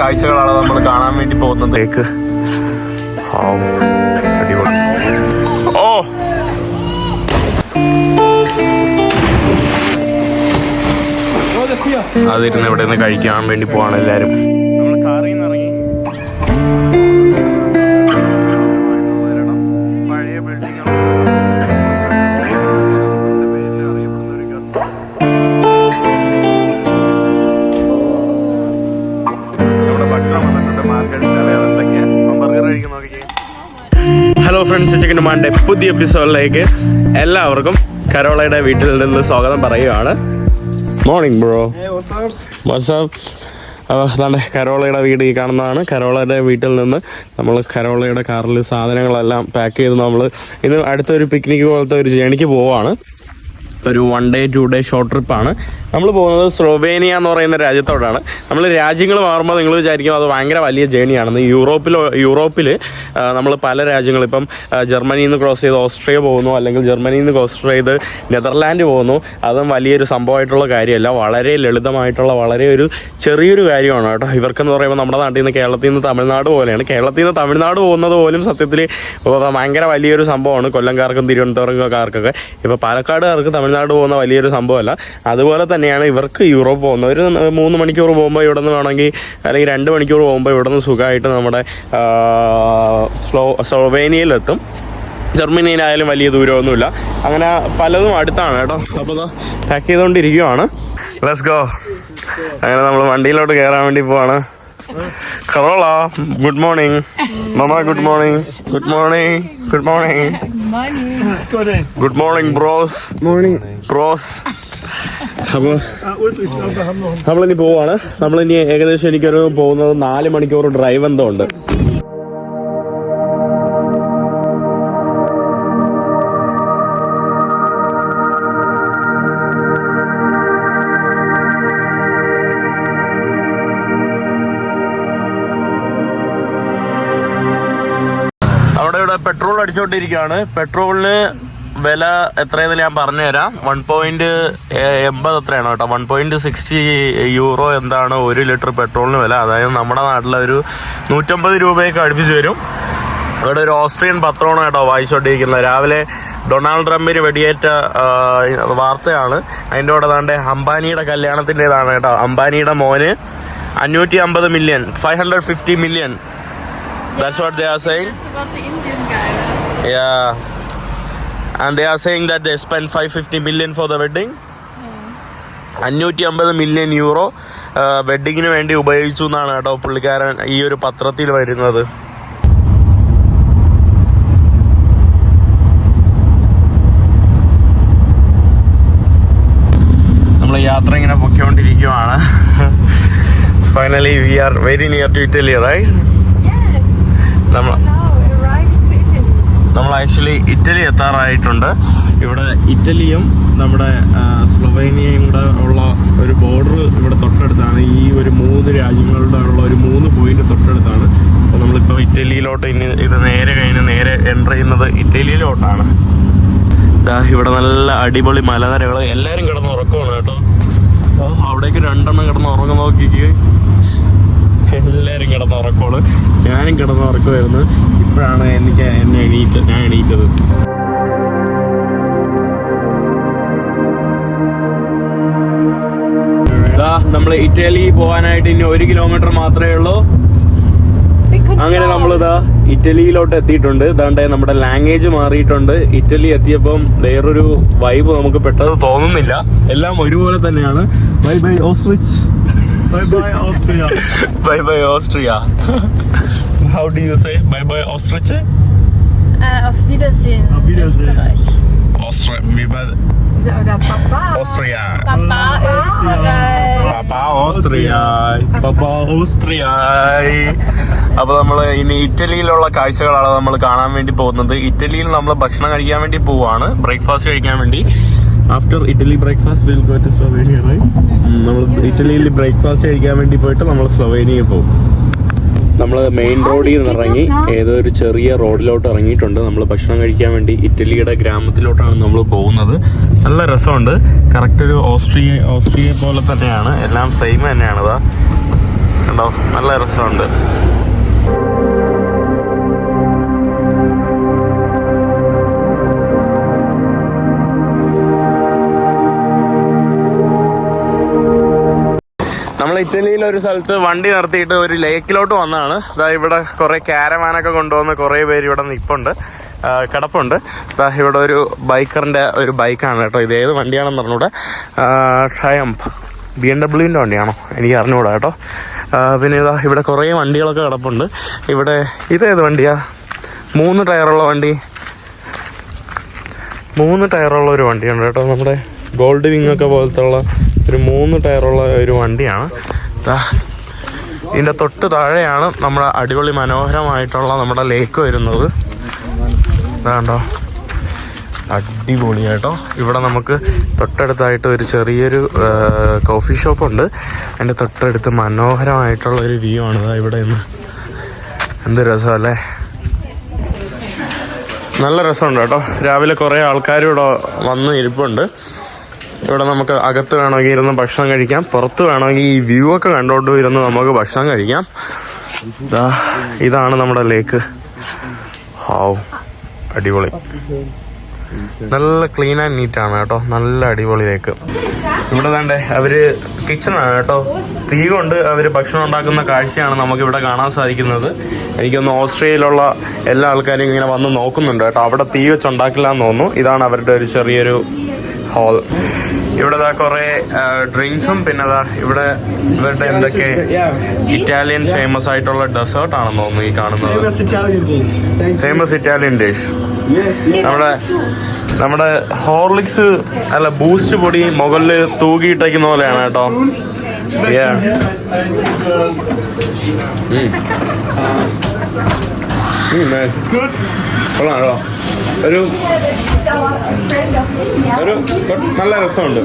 കാഴ്ചകളാണ് നമ്മൾ കാണാൻ വേണ്ടി പോകുന്നത്. ഓ അതിരുന്ന് ഇവിടെ നിന്ന് കഴിക്കാൻ വേണ്ടി പോവാണ് എല്ലാരും. നമ്മൾ കാറിൽ നിന്ന് ഇറങ്ങി പഴയ ബിൽഡിംഗ് അറിയപ്പെടുന്ന ഒരു നമ്മുടെ ഭക്ഷണം വന്നിട്ടുണ്ട്. മാർക്കറ്റിന്റെ ബർഗർ കഴിക്കുന്ന നോക്കിക്കേ. ഹലോ ഫ്രണ്ട്സ്, ചിക്കൻ ഡിമാൻഡിന്റെ പുതിയ എപ്പിസോഡിലേക്ക് എല്ലാവർക്കും കരോളയുടെ വീട്ടിൽ നിന്ന് സ്വാഗതം പറയുകയാണ്. Morning bro. വാട്സാപ്പ്. അതാണ്ട് കരോളയുടെ വീട് ഈ കാണുന്നതാണ്. കരോളയുടെ വീട്ടിൽ നിന്ന് നമ്മൾ കരോളയുടെ കാറിൽ സാധനങ്ങളെല്ലാം പാക്ക് ചെയ്ത് നമ്മൾ ഇന്ന് അടുത്തൊരു പിക്നിക് പോലത്തെ ഒരു ജേണിക്ക് പോവുകയാണ്. ഒരു 1 day 2 day ഷോർട്ട് ട്രിപ്പാണ്. നമ്മൾ പോകുന്നത് സ്ലോവേനിയ എന്ന് പറയുന്ന രാജ്യത്തോടാണ്. നമ്മൾ രാജ്യങ്ങൾ മാറുമ്പോൾ നിങ്ങൾ വിചാരിക്കും അത് ഭയങ്കര വലിയ ജേണിയാണെന്ന്. യൂറോപ്പിൽ നമ്മൾ പല രാജ്യങ്ങൾ ഇപ്പം ജർമ്മനിയിൽ നിന്ന് ക്രോസ് ചെയ്ത് ഓസ്ട്രിയ പോകുന്നു, അല്ലെങ്കിൽ ജർമ്മനിയിൽ നിന്ന് ക്രോസ് ചെയ്ത് നെതർലാൻഡ് പോകുന്നു. അതും വലിയൊരു സംഭവമായിട്ടുള്ള കാര്യമല്ല, വളരെ ലളിതമായിട്ടുള്ള വളരെ ഒരു ചെറിയൊരു കാര്യമാണ് കേട്ടോ. ഇവർക്കെന്ന് പറയുമ്പോൾ നമ്മുടെ നാട്ടിൽ നിന്ന് കേരളത്തിൽ നിന്ന് തമിഴ്നാട് പോലെയാണ്. കേരളത്തിൽ നിന്ന് തമിഴ്നാട് പോകുന്നത് പോലും സത്യത്തിൽ ഭയങ്കര വലിയൊരു സംഭവമാണ് കൊല്ലംകാർക്കും തിരുവനന്തപുരംകാർക്കൊക്കെ. ഇപ്പോൾ പാലക്കാടുകാർക്ക് തമിഴ്നാട് പോകുന്ന വലിയൊരു സംഭവമല്ല. അതുപോലെ തന്നെയാണ് ഇവർക്ക് യൂറോപ്പ് പോകുന്നത്. ഒരു 3 മണിക്കൂർ പോകുമ്പോൾ ഇവിടെ നിന്ന് വേണമെങ്കിൽ, അല്ലെങ്കിൽ 2 മണിക്കൂർ പോകുമ്പോൾ ഇവിടെ നിന്ന് സുഖമായിട്ട് നമ്മുടെ സ്ലോവേനിയയിലെത്തും. ജർമ്മനിയിലായാലും വലിയ ദൂരമൊന്നുമില്ല. അങ്ങനെ പലതും അടുത്താണ് കേട്ടോ. അപ്പോൾ പാക്ക് ചെയ്തുകൊണ്ടിരിക്കുകയാണ്. Let's go. അങ്ങനെ നമ്മൾ വണ്ടിയിലോട്ട് കയറാൻ വേണ്ടി പോവാണ്. Carola, good morning. Mama good morning. Good morning. Good morning. Good morning bros. Morning bros. അപ്പോൾ നമ്മളിനി പോവാണ്. നമ്മളിനി ഏകദേശം എനിക്കൊരു പോകുന്നത് 4 മണിക്കൂർ ഡ്രൈവ് എന്തോ ഉണ്ട്. ഇവിടെ പെട്രോൾ അടിച്ചുകൊണ്ടിരിക്കുകയാണ്. പെട്രോളിന് വില എത്രയെന്ന് ഞാൻ പറഞ്ഞുതരാം. 1.80 എത്രയാണ് കേട്ടോ. 1.60 യൂറോ എന്താണ് 1 ലിറ്റർ പെട്രോളിന് വില. അതായത് നമ്മുടെ നാട്ടിലെ ഒരു 150 രൂപയൊക്കെ അടുപ്പിച്ച് വരും. ഇവിടെ ഒരു ഓസ്ട്രിയൻ പത്രമാണ് കേട്ടോ വായിച്ചുകൊണ്ടിരിക്കുന്നത്. രാവിലെ ഡൊണാൾഡ് ട്രംപിന് വെടിയേറ്റ വാർത്തയാണ്. അതിൻ്റെ കൂടെ താണ്ടെ അംബാനിയുടെ കല്യാണത്തിൻ്റെതാണ് കേട്ടോ. അംബാനിയുടെ മോന് 550 million, 550 million. That's what they are saying. That's about the Indian guy, right? Yeah. And they are saying that they spent 550 million for the wedding. 550 million euro വെഡ്ഡിങ്ങിന് വേണ്ടി ഉപയോഗിച്ചു എന്നാണ് കേട്ടോ പുള്ളിക്കാരൻ ഈ ഒരു പത്രത്തിൽ വരുന്നത്. നമ്മൾ യാത്ര ഇങ്ങനെ പൊയ്ക്കൊണ്ടിരിക്കുകയാണ്. Finally we are very near to Italy, right? നമ്മൾ ആക്ച്വലി ഇറ്റലി എത്താറായിട്ടുണ്ട്. ഇവിടെ ഇറ്റലിയും നമ്മുടെ സ്ലൊവേനിയയും കൂടെ ഉള്ള ഒരു ബോർഡർ ഇവിടെ തൊട്ടടുത്താണ്. ഈ ഒരു 3 രാജ്യങ്ങളുടെ ഉള്ള ഒരു 3 പോയിന്റ് തൊട്ടടുത്താണ്. അപ്പോൾ നമ്മളിപ്പോൾ ഇറ്റലിയിലോട്ട് ഇനി ഇത് നേരെ കഴിഞ്ഞ് നേരെ എൻ്റർ ചെയ്യുന്നത് ഇറ്റലിയിലോട്ടാണ്. ഇവിടെ നല്ല അടിപൊളി മലനിരകൾ. എല്ലാവരും കിടന്ന് ഉറക്കമാണ് കേട്ടോ. അവിടേക്ക് 2 എണ്ണം കിടന്ന് ഉറങ്ങും. നോക്കിക്ക്, എല്ലാവരും കിടന്ന് ഉറക്കമാണ്. ഞാനും കിടന്ന് ഉറക്കമായിരുന്നു. ഇപ്പോഴാണ് ഞാൻ എണീറ്റത്. നമ്മൾ ഇറ്റലി പോകാനായിട്ട് ഇനി 1 കിലോമീറ്റർ മാത്രമേ ഉള്ളൂ. അങ്ങനെ നമ്മളിതാ ഇറ്റലിയിലോട്ട് എത്തിയിട്ടുണ്ട്. ഇതാണ്ട് നമ്മുടെ ലാംഗ്വേജ് മാറിയിട്ടുണ്ട്. ഇറ്റലി എത്തിയപ്പം വേറൊരു വൈബ് നമുക്ക് പെട്ടെന്ന് തോന്നുന്നില്ല. എല്ലാം ഒരുപോലെ തന്നെയാണ്. Bye bye ostrich. Bye bye Austria. Bye bye Austria. How do you say bye bye Ostrich? Auf Wiedersehen. Auf Wiedersehen. Österreich. Oder Papa. Austria. Papa Österreich. Papa Austria. Papa Austria. അപ്പോൾ നമ്മൾ ഇനി ഇറ്റലിയിലുള്ള കാഴ്ചകളാണ് നമ്മൾ കാണാൻ വേണ്ടി പോകുന്നത്. ഇറ്റലിയിൽ നമ്മൾ ഭക്ഷണം കഴിക്കാൻ വേണ്ടി പോവാണ്, ബ്രേക്ക്ഫാസ്റ്റ് കഴിക്കാൻ വേണ്ടി. After Italy breakfast will go to Slovenia, right? നമ്മൾ ഇറ്റലിയിൽ ബ്രേക്ക്ഫാസ്റ്റ് കഴിക്കാൻ വേണ്ടി പോയിട്ട് നമ്മൾ സ്ലൊവേനിയയിൽ പോകും. നമ്മൾ മെയിൻ റോഡിൽ നിന്ന് ഇറങ്ങി ഏതോ ഒരു ചെറിയ റോഡിലോട്ട് ഇറങ്ങിയിട്ടുണ്ട്. നമ്മൾ ഭക്ഷണം കഴിക്കാൻ വേണ്ടി ഇറ്റലിയുടെ ഗ്രാമത്തിലോട്ടാണ് നമ്മൾ പോകുന്നത്. നല്ല രസമുണ്ട്. കറക്റ്റ് ഒരു ഓസ്ട്രിയ പോലെ തന്നെയാണ്. എല്ലാം സെയിം തന്നെയാണ്. കണ്ടോ, കണ്ടോ, നല്ല രസമുണ്ട്. നമ്മൾ ഇറ്റലിയിൽ ഒരു സ്ഥലത്ത് വണ്ടി നിർത്തിയിട്ട് ഒരു ലേക്കിലോട്ട് വന്നതാണ്. ഇവിടെ കുറേ കാരവാനൊക്കെ കൊണ്ടുവന്ന് കുറേ പേര് ഇവിടെ നിൽപ്പുണ്ട്, കിടപ്പുണ്ട്. ഇവിടെ ഒരു ബൈക്കറിൻ്റെ ഒരു ബൈക്കാണ് കേട്ടോ. ഇത് ഏത് വണ്ടിയാണെന്ന് പറഞ്ഞൂടെ, ട്രയംഫ് BMW വണ്ടിയാണോ എനിക്ക് അറിഞ്ഞുകൂടാ കേട്ടോ. പിന്നെ ഇവിടെ കുറേ വണ്ടികളൊക്കെ കിടപ്പുണ്ട്. ഇവിടെ ഇതേത് വണ്ടിയാ? 3 ടയറുള്ള വണ്ടി, 3 ടയറുള്ള ഒരു വണ്ടിയുണ്ട് കേട്ടോ. നമ്മുടെ ഗോൾഡ് വിങ് ഒക്കെ പോലത്തുള്ള ഒരു 3 ടയറുള്ള ഒരു വണ്ടിയാണ്. ഇതിൻ്റെ തൊട്ട് താഴെയാണ് നമ്മുടെ അടിപൊളി മനോഹരമായിട്ടുള്ള നമ്മുടെ ലേക്ക് വരുന്നത്. ഇതാണ്ടോ, അടിപൊളിയായിട്ടോ. ഇവിടെ നമുക്ക് തൊട്ടടുത്തായിട്ട് ഒരു ചെറിയൊരു കോഫി ഷോപ്പുണ്ട്. അതിൻ്റെ തൊട്ടടുത്ത് മനോഹരമായിട്ടുള്ള ഒരു വ്യൂ ആണ് ഇവിടെ നിന്ന്. എന്ത് രസമല്ലേ, നല്ല രസമുണ്ട് കേട്ടോ. രാവിലെ കുറേ ആൾക്കാർ ഇവിടെ വന്ന് ഇരിപ്പുണ്ട്. ഇവിടെ നമുക്ക് അകത്ത് വേണമെങ്കിൽ ഇരുന്ന് ഭക്ഷണം കഴിക്കാം, പുറത്ത് വേണമെങ്കിൽ ഈ വ്യൂ ഒക്കെ കണ്ടോണ്ട് ഇരുന്ന് നമുക്ക് ഭക്ഷണം കഴിക്കാം. ഇതാണ് നമ്മുടെ ലേക്ക്. ഹാവ്, അടിപൊളി, നല്ല ക്ലീൻ ആൻഡ് നീറ്റാണ് കേട്ടോ. നല്ല അടിപൊളി ലേക്ക്. ഇവിടെ വേണ്ടേ അവര് കിച്ചണാണ് കേട്ടോ. തീ കൊണ്ട് അവർ ഭക്ഷണം ഉണ്ടാക്കുന്ന കാഴ്ചയാണ് നമുക്കിവിടെ കാണാൻ സാധിക്കുന്നത്. എനിക്കൊന്ന് ഓസ്ട്രേലിയയിലുള്ള എല്ലാ ആൾക്കാരും ഇങ്ങനെ വന്ന് നോക്കുന്നുണ്ട് കേട്ടോ. അവിടെ തീ വെച്ച് ഉണ്ടാക്കില്ല എന്ന് തോന്നുന്നു. ഇതാണ് അവരുടെ ഒരു ചെറിയൊരു ഹാൾ. ഇവിടെ കുറേ ഡ്രിങ്ക്സും പിന്നെ ഇവിടെ ഇവരുടെ എന്തൊക്കെ ഇറ്റാലിയൻ ഫേമസ് ആയിട്ടുള്ള ഡെസേർട്ട് ആണെന്ന് തോന്നുന്നു ഈ കാണുന്നത്. Famous Italian dish. നമ്മുടെ ഹോർലിക്സ് അല്ല ബൂസ്റ്റ് പൊടി മുകളിൽ തൂകിയിട്ടേക്കുന്ന പോലെയാണ് കേട്ടോ. കൊള്ളാണോ, ഒരു നല്ല രസമുണ്ട്.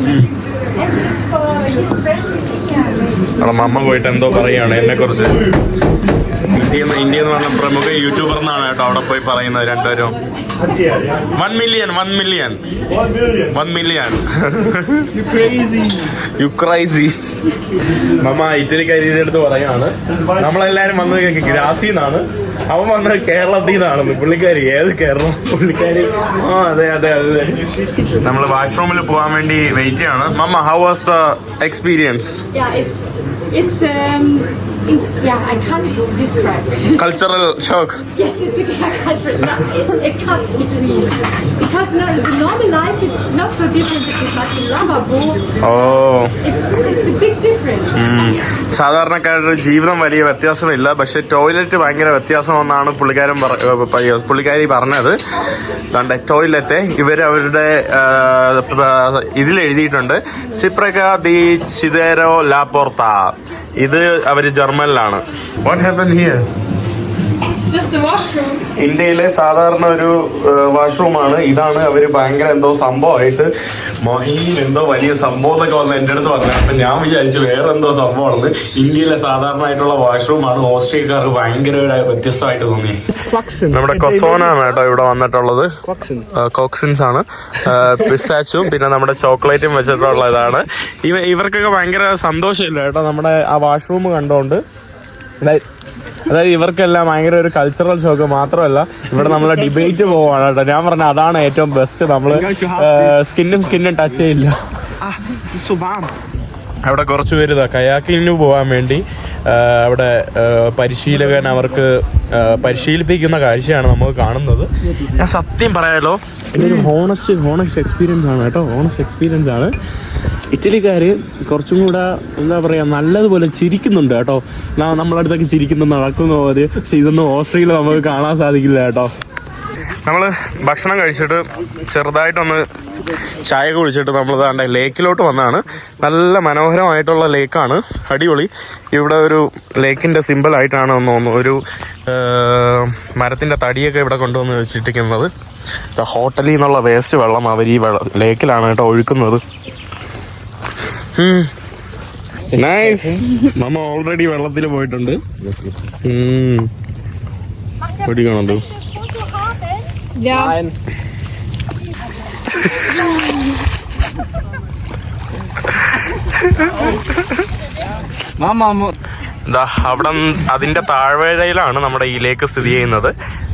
മമ്മ പോയിട്ട് എന്തോ പറയുകയാണ് എന്നെ കുറിച്ച്. ഇന്ത്യ എന്ന് പറഞ്ഞ പ്രമുഖ യൂട്യൂബർ എന്നാണ് കേട്ടോ അവിടെ പോയി പറയുന്നത് രണ്ടുപേരും. 1 million യു ക്രൈസി. മമ്മ ഇറ്റലിക്കാരിയുടെ അടുത്ത് പറയാണ്, നമ്മളെല്ലാരും വന്നത് ഗ്രാസിന്നാണ്, അവൻ വന്നത് കേരളത്തിൽ നിന്നാണെന്ന്. പുള്ളിക്കാരി ഏത് കേരളം? പുള്ളിക്കാരി അതെ. നമ്മൾ വാഷ്റൂമിൽ പോകാൻ വേണ്ടി വെയിറ്റ് ചെയ്യാണ്. Mama, how was the experience? I can't describe. Cultural shock. Yes, it's a cut between. Because the normal life, it's not so different because like in Lavabo. Oh. It's a big difference. സാധാരണക്കാരുടെ ജീവിതം വലിയ വ്യത്യാസമില്ല, പക്ഷെ toilet ഭയങ്കര വ്യത്യാസമെന്നാണ് പുള്ളിക്കാരി പറഞ്ഞത്. Toilet അവരുടെ ഇതിലെഴുതിയിട്ടുണ്ട് സിപ്രക the ചിദേരോ ലാ പോർത്ത. ഇത് അവര് ജർമ്മനിലാണ്. What happen here? ഇന്ത്യയിലെ സാധാരണ ഒരു വാഷ്റൂമാണ്. ഇതാണ് അവര് ഭയങ്കര എന്തോ സംഭവമായിട്ട് മൊഹിയിൽ എന്തോ വലിയ സംഭവം എന്നൊക്കെ വന്ന് എൻ്റെ അടുത്ത് പറഞ്ഞു. അപ്പൊ ഞാൻ വിചാരിച്ചു വേറെ എന്തോ സംഭവമാണെന്ന്. ഇന്ത്യയിലെ സാധാരണ ആയിട്ടുള്ള വാഷ്റൂമാണ്. ഓസ്ട്രേലിയക്കാർക്ക് ഭയങ്കര കോക്സിൻസ് തോന്നി. നമ്മുടെ കൊസോനാണ് കേട്ടോ ഇവിടെ വന്നിട്ടുള്ളത്. കോക്സിൻസ് ആണ്, പിസ്റ്റാച്ചും പിന്നെ നമ്മുടെ ചോക്ലേറ്റും വെച്ചിട്ടുള്ള ഇതാണ്. ഇവർക്കൊക്കെ ഭയങ്കര സന്തോഷമില്ല കേട്ടോ നമ്മുടെ ആ വാഷ്റൂം കണ്ടോണ്ട്. അതായത് ഇവർക്കെല്ലാം ഭയങ്കര ഒരു കൾച്ചറൽ ഷോക്ക്. മാത്രമല്ല ഇവിടെ നമ്മളെ ഡിബേറ്റ് പോവാണ് കേട്ടോ. ഞാൻ പറഞ്ഞ അതാണ് ഏറ്റവും ബെസ്റ്റ്. നമ്മള് സ്കിന്നും ടച്ച് ചെയ്യില്ല. അവിടെ കുറച്ച് പേര് കയാക്കിങ്ങിന് പോകാൻ വേണ്ടി അവിടെ പരിശീലകൻ അവർക്ക് പരിശീലിപ്പിക്കുന്ന കാഴ്ചയാണ് നമുക്ക് കാണുന്നത്. ഞാൻ സത്യം പറയാലോ, ഇതൊരു ഹോണസ്റ്റ് എക്സ്പീരിയൻസ് ആണ് കേട്ടോ. ഹോണസ്റ്റ് എക്സ്പീരിയൻസ് ആണ്. ഇറ്റലിക്കാര് കുറച്ചും കൂടെ എന്താ പറയുക നല്ലതുപോലെ ചിരിക്കുന്നുണ്ട് കേട്ടോ. നമ്മളടുത്തൊക്കെ ചിരിക്കുന്ന നടക്കുന്ന പോലെ. പക്ഷെ ഇതൊന്നും ഓസ്ട്രേലിയയിൽ നമുക്ക് കാണാൻ സാധിക്കില്ല കേട്ടോ. നമ്മൾ ഭക്ഷണം കഴിച്ചിട്ട് ചെറുതായിട്ടൊന്ന് ചായ കുടിച്ചിട്ട് നമ്മൾ ദാണ്ടെ ലേക്കിലോട്ട് വന്നതാണ്. നല്ല മനോഹരമായിട്ടുള്ള ലേക്കാണ്, അടിപൊളി. ഇവിടെ ഒരു ലേക്കിൻ്റെ സിമ്പിളായിട്ടാണ് തോന്നുന്നു ഒരു മരത്തിൻ്റെ തടിയൊക്കെ ഇവിടെ കൊണ്ടുവന്ന് വെച്ചിട്ടിരിക്കുന്നത്. ഹോട്ടലിൽ നിന്നുള്ള വേസ്റ്റ് വെള്ളം അവർ ഈ ലേക്കിലാണ് കേട്ടോ ഒഴുക്കുന്നത്. നൈസ്. മമ്മ ഓൾറെഡി വെള്ളത്തിൽ പോയിട്ടുണ്ട്. പഠിക്കണോ? ഇതാ അവിടെ അതിൻ്റെ താഴ്വരയിലാണ് നമ്മുടെ ഈ ലേക്ക് സ്ഥിതി ചെയ്യുന്നത്.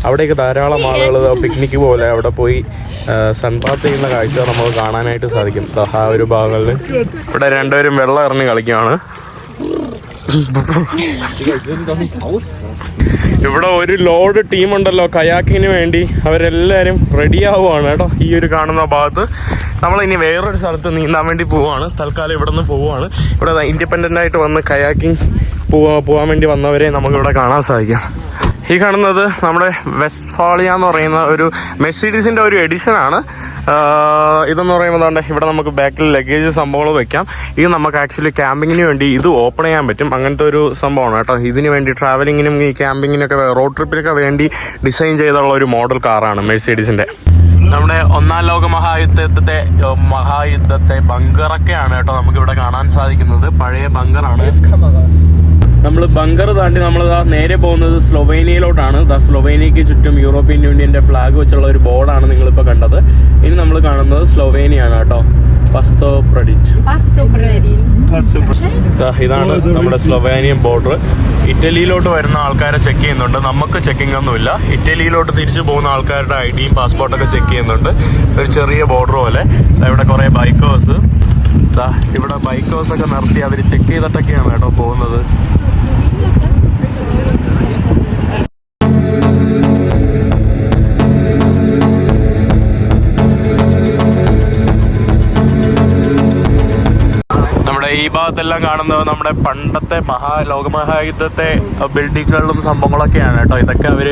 അവിടേക്ക് ധാരാളം ആളുകൾ പിക്നിക്ക് പോലെ അവിടെ പോയി സൺബാത്ത് ചെയ്യുന്ന കാഴ്ച നമുക്ക് കാണാനായിട്ട് സാധിക്കും. ആ ഒരു ഭാഗങ്ങളിൽ ഇവിടെ രണ്ടുപേരും വെള്ളം ഇറങ്ങി കളിക്കുകയാണ്. ഇവിടെ ഒരു ലോഡ് ടീമുണ്ടല്ലോ കയാക്കിങ്ങിന് വേണ്ടി, അവരെല്ലാവരും റെഡി ആവുകയാണ് കേട്ടോ. ഈ ഒരു കാണുന്ന ഭാഗത്ത് നമ്മളിനി വേറൊരു സ്ഥലത്ത് നീന്താൻ വേണ്ടി പോവുകയാണ്. തൽക്കാലം ഇവിടെ നിന്ന് പോവുകയാണ്. ഇവിടെ ഇൻഡിപെൻഡൻ്റ് ആയിട്ട് വന്ന് കയാക്കിങ് പോകാൻ വേണ്ടി വന്നവരെ നമുക്കിവിടെ കാണാൻ സാധിക്കും. ഈ കാണുന്നത് നമ്മുടെ വെസ്റ്റ്ഫാളിയ എന്ന് പറയുന്ന ഒരു മെഴ്സീഡീസിൻ്റെ ഒരു എഡിഷനാണ്. ഇതെന്ന് പറയുമ്പോൾ ഇവിടെ നമുക്ക് ബാക്കിൽ ലഗേജ് സംഭവങ്ങൾ വെക്കാം. ഇത് നമുക്ക് ആക്ച്വലി ക്യാമ്പിങ്ങിന് വേണ്ടി ഇത് ഓപ്പൺ ചെയ്യാൻ പറ്റും. അങ്ങനത്തെ ഒരു സംഭവമാണ് കേട്ടോ. ഇതിന് വേണ്ടി ട്രാവലിങ്ങിനും ഈ ക്യാമ്പിങ്ങിനൊക്കെ റോഡ് ട്രിപ്പിനൊക്കെ വേണ്ടി ഡിസൈൻ ചെയ്തുള്ള ഒരു മോഡൽ കാറാണ് മെഴ്സീഡീസിൻ്റെ. നമ്മുടെ ഒന്നാം ലോക മഹായുദ്ധത്തെ ബങ്കറൊക്കെയാണ് കേട്ടോ നമുക്കിവിടെ കാണാൻ സാധിക്കുന്നത്. പഴയ ബങ്കറാണ്. നമ്മൾ ബങ്കർ താണ്ടി നമ്മൾ നേരെ പോകുന്നത് സ്ലൊവേനിയയിലോട്ടാണ്. സ്ലൊവേനിയയ്ക്ക് ചുറ്റും യൂറോപ്യൻ യൂണിയന്റെ ഫ്ലാഗ് വെച്ചുള്ള ഒരു ബോർഡാണ് നിങ്ങളിപ്പോൾ കണ്ടത്. ഇനി നമ്മൾ കാണുന്നത് സ്ലൊവേനിയാണ് കേട്ടോ. ഇതാണ് നമ്മുടെ സ്ലൊവേനിയൻ ബോർഡർ. ഇറ്റലിയിലോട്ട് വരുന്ന ആൾക്കാരെ ചെക്ക് ചെയ്യുന്നുണ്ട്. നമുക്ക് ചെക്കിംഗ് ഒന്നുമില്ല. ഇറ്റലിയിലോട്ട് തിരിച്ചു പോകുന്ന ആൾക്കാരുടെ ഐഡിയും പാസ്പോർട്ടൊക്കെ ചെക്ക് ചെയ്യുന്നുണ്ട്. ഒരു ചെറിയ ബോർഡർ പോലെ. ഇവിടെ കുറേ ബൈക്കേഴ്സ്, ഇവിടെ ബൈക്കേഴ്സൊക്കെ നിർത്തി അവർ ചെക്ക് ചെയ്തിട്ടൊക്കെയാണ് കേട്ടോ പോകുന്നത്. ഈ ഭാഗത്തെല്ലാം കാണുന്നത് നമ്മുടെ പണ്ടത്തെ ലോകമഹായുദ്ധത്തെ ബിൽഡിങ്ങുകളും സംഭവങ്ങളൊക്കെയാണ് കേട്ടോ. ഇതൊക്കെ അവർ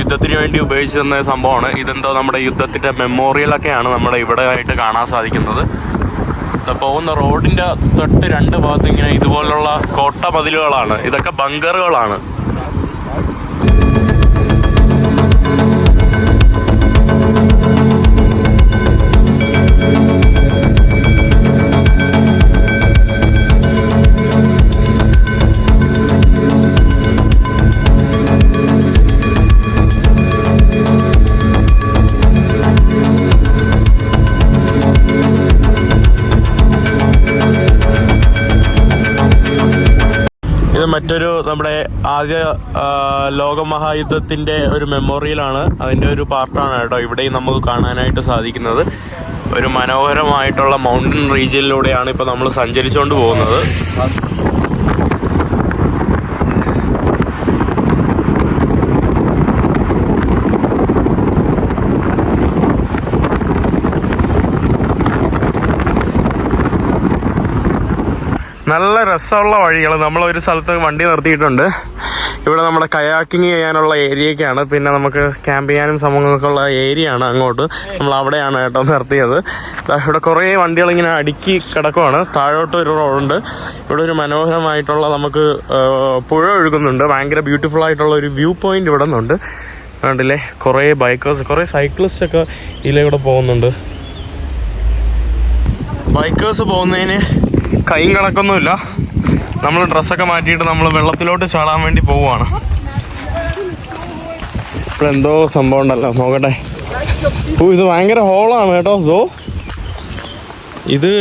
യുദ്ധത്തിന് വേണ്ടി ഉപയോഗിച്ചു തന്ന സംഭവമാണ്. ഇതെന്തോ നമ്മുടെ യുദ്ധത്തിൻ്റെ മെമ്മോറിയലൊക്കെയാണ് നമ്മുടെ ഇവിടെ ആയിട്ട് കാണാൻ സാധിക്കുന്നത്. പോകുന്ന റോഡിൻ്റെ തൊട്ട് രണ്ട് ഭാഗത്തും ഇങ്ങനെ ഇതുപോലുള്ള കോട്ട മതിലുകളാണ്. ഇതൊക്കെ ബങ്കറുകളാണ്. മറ്റൊരു നമ്മുടെ ആദ്യ ലോകമഹായുദ്ധത്തിൻ്റെ ഒരു മെമ്മോറിയലാണ്. അതിൻ്റെ ഒരു പാർട്ടാണ് കേട്ടോ ഇവിടെയും നമുക്ക് കാണാനായിട്ട് സാധിക്കുന്നത്. ഒരു മനോഹരമായിട്ടുള്ള മൗണ്ടൻ റീജിയനിലൂടെയാണ് ഇപ്പോൾ നമ്മൾ സഞ്ചരിച്ചുകൊണ്ട് പോകുന്നത്. നല്ല രസമുള്ള വഴികൾ. നമ്മളൊരു സ്ഥലത്ത് വണ്ടി നിർത്തിയിട്ടുണ്ട്. ഇവിടെ നമ്മുടെ കയാക്കിങ് ചെയ്യാനുള്ള ഏരിയയൊക്കെയാണ്. പിന്നെ നമുക്ക് ക്യാമ്പ് ചെയ്യാനും സംഭവങ്ങൾക്കുള്ള ഏരിയയാണ് അങ്ങോട്ട്. നമ്മൾ അവിടെയാണ് കേട്ടോ നിർത്തിയത്. ഇവിടെ കുറേ വണ്ടികൾ ഇങ്ങനെ അടുക്കി കിടക്കുവാണ്. താഴോട്ട് ഒരു റോഡുണ്ട്. ഇവിടെ ഒരു മനോഹരമായിട്ടുള്ള നമുക്ക് പുഴ ഒഴുകുന്നുണ്ട്. ഭയങ്കര ബ്യൂട്ടിഫുൾ ആയിട്ടുള്ള ഒരു വ്യൂ പോയിന്റ് ഇവിടെ നിന്നുണ്ട്. കണ്ടില്ലേ, കുറേ ബൈക്കേഴ്സ്, കുറേ സൈക്ലിസ്റ്റ് ഒക്കെ ഇതിലൂടെ പോകുന്നുണ്ട്. ബൈക്കേഴ്സ് പോകുന്നതിന് കൈയും കണക്കൊന്നുമില്ല. നമ്മൾ ഡ്രസ്സൊക്കെ മാറ്റിയിട്ട് നമ്മൾ വെള്ളത്തിലോട്ട് ചാടാൻ വേണ്ടി പോവുകയാണ്. ഇപ്പോൾ എന്തോ സംഭവം ഉണ്ടല്ലോ, നോക്കട്ടെ. ഇത് ഭയങ്കര ഹോളാണ് കേട്ടോ. ഇത്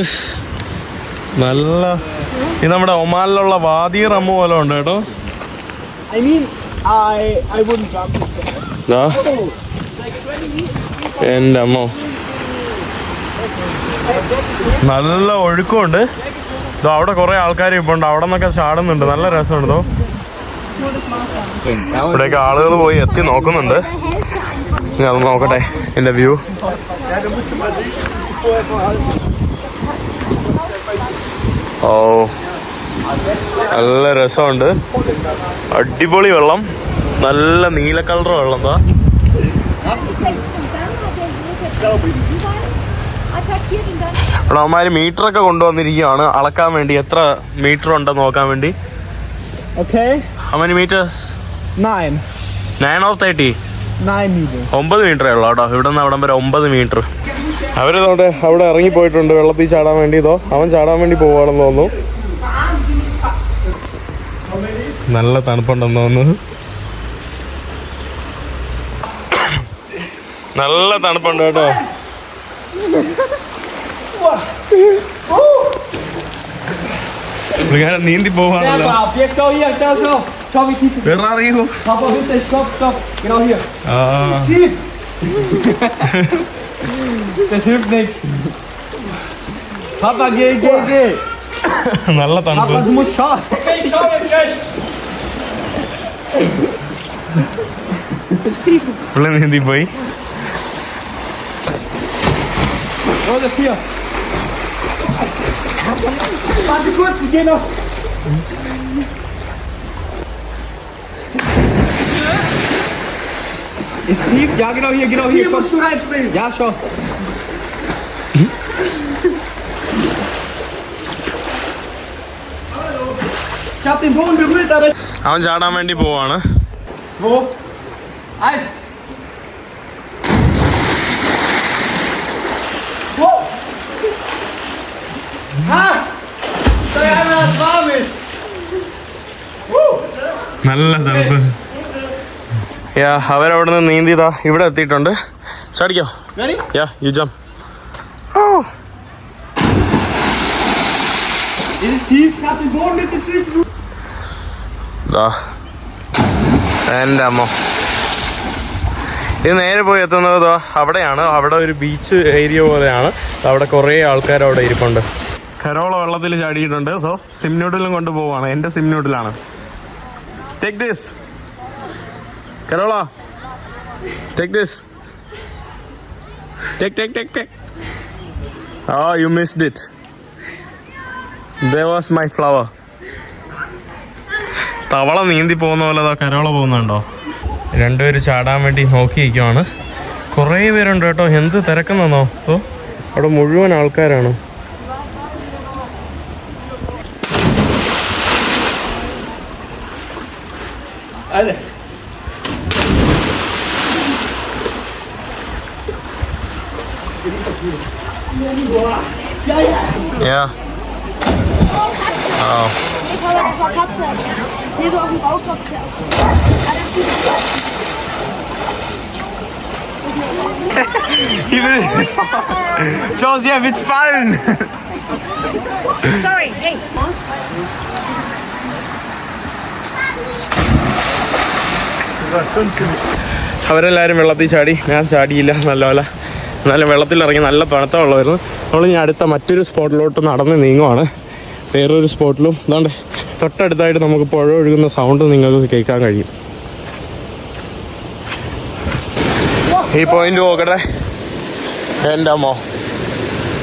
നമ്മുടെ ഒമാനിലുള്ള വാദി റമ്മു പോലെ ഉണ്ട് കേട്ടോ. എൻ്റെ അമ്മോ, നല്ല ഒഴുക്കുണ്ട്. അവിടെ കുറെ ആൾക്കാർ ഇപ്പോൾ ഉണ്ട്. അവിടെ നിന്നൊക്കെ ചാടുന്നുണ്ട്. നല്ല രസമുണ്ടോ. ഇവിടെയൊക്കെ ആളുകൾ പോയി എത്തി നോക്കുന്നുണ്ട്. ഞാൻ നോക്കട്ടെ എൻ്റെ വ്യൂ. ഓ, നല്ല രസമുണ്ട്. അടിപൊളി വെള്ളം. നല്ല നീല കളർ വെള്ളം. എന്താ ഇവിടെ അവന്മാര് മീറ്ററൊക്കെ കൊണ്ടുവന്നിരിക്കുകയാണ് അളക്കാൻ വേണ്ടി. എത്ര മീറ്റർ ഉണ്ടെന്ന് നോക്കാൻ വേണ്ടി. How many meters? 9 or 30? 9 മീറ്ററേ ഉള്ളൂ കേട്ടോ. ഇവിടെ നിന്ന് അവിടം വരെ 9 മീറ്റർ. അവരിതോടെ അവിടെ ഇറങ്ങിപ്പോയിട്ടുണ്ട് വെള്ളത്തിൽ ചാടാൻ വേണ്ടി. അവൻ ചാടാൻ വേണ്ടി പോവാണെന്ന് തോന്നുന്നു. നല്ല തണുപ്പുണ്ടെന്ന് തോന്നുന്നു. നല്ല തണുപ്പുണ്ട് കേട്ടോ. പുള്ളിക്കാരൻ നീന്തി പോവാണല്ലോ. Schau hier, schau wie tief es ist. Where are you? Papa, bitte, stopp, genau hier. Ah. Tief! Das hilft nichts. Papa, geh. നല്ല തണുപ്പ്. Papa, du musst schauen. Okay, ich schau jetzt gleich. Das ist tief. പുള്ളി നീന്തി പോയി. Oder 4. Warte kurz, ich geh noch. Ist tief? Ja, genau hier. Hier musst du reinspringen. Ja, schau. Ich hab den Boden berührt, aber... അവൻ ചാടാൻ വേണ്ടി പോവാണ്. 2, 1. Wow! Ha! Sag einmal, dass es warm ist. നല്ല തണുപ്പ്. അവരവിടെ നിന്ന് നീന്തിതാ ഇവിടെ എത്തിയിട്ടുണ്ട്. ചാടിക്കോ. Ready? You jump. Ist es tief? Ich hab den Boden mit den Füßen. എൻ്റെ അമ്മ. ഇത് നേരെ പോയി എത്തുന്നത് അവിടെയാണ്. അവിടെ ഒരു ബീച്ച് ഏരിയ പോലെയാണ്. അവിടെ കുറേ ആൾക്കാർ അവിടെ ഇരിപ്പുണ്ട്. കരോള വെള്ളത്തിൽ ചാടിയിട്ടുണ്ട്. സോ സിം നൂഡിലും കൊണ്ട് പോവാണ്. എൻ്റെ സിം നൂഡിലാണ്. Take this Carola, take this. Take. You missed it. There was my flower. തവള നീന്തി പോകുന്ന പോലെ കരോള പോകുന്നുണ്ടോ? രണ്ടുപേര് ചാടാൻ വേണ്ടി നോക്കിയിരിക്കുവാണ്. കുറേ പേരുണ്ട് കേട്ടോ. എന്ത് തിരക്കെന്നോ. അപ്പോൾ അവിടെ മുഴുവൻ ആൾക്കാരാണ്. Alle. Ja. Oh. Nee, Papa, das war Katze. Nee, so auf dem Bauch drauf. Alles gut. Josie, er wird fallen. Sorry, hey. അവരെല്ലാവരും വെള്ളത്തിൽ ചാടി. ഞാൻ ചാടിയില്ല നല്ലപോലെ. എന്നാലും വെള്ളത്തിലിറങ്ങി നല്ല തണുത്ത വെള്ളമായിരുന്നു. നമ്മൾ ഇനി അടുത്ത മറ്റൊരു സ്പോട്ടിലോട്ട് നടന്ന് നീങ്ങുവാണ്. വേറൊരു സ്പോട്ടിലും ഇതാണ്ട് തൊട്ടടുത്തായിട്ട് നമുക്ക് പുഴ ഒഴുകുന്ന സൗണ്ട് നിങ്ങൾക്ക് കേൾക്കാൻ കഴിയും. ഈ പോയിന്റ് നോക്കട്ടെ. എൻ്റെ അമ്മോ,